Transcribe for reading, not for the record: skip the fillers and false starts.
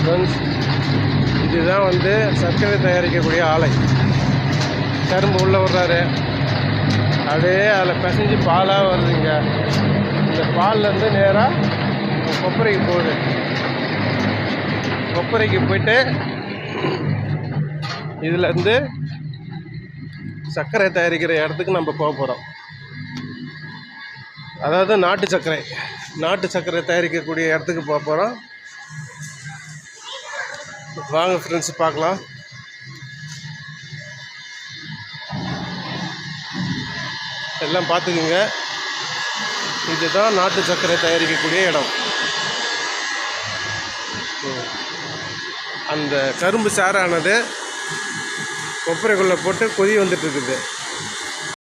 Friends, இதுதான் வந்து சர்க்கரை தயாரிக்கக்கூடிய ஆலை. கரும்பு உள்ளே விட்றாரு, அப்படியே அதில் பிசைஞ்சு பாலாக வருதுங்க. இந்த பால்லேருந்து நேராக கொப்பரைக்கு போகுது. கொப்பரைக்கு போயிட்டு இதுலேருந்து சர்க்கரை தயாரிக்கிற இடத்துக்கு நம்ம போக போகிறோம். அதாவது நாட்டு சர்க்கரை தயாரிக்கக்கூடிய இடத்துக்கு போக போகிறோம். வாங்க ஃப்ரெண்ட்ஸ் பார்க்கலாம். எல்லாம் பார்த்துக்குங்க. இதுதான் நாட்டு சர்க்கரை தயாரிக்கக்கூடிய இடம். அந்த கரும்பு சாறானது கொப்பரைக்குள்ளே போட்டு கொதி வந்துட்டு இருக்குது.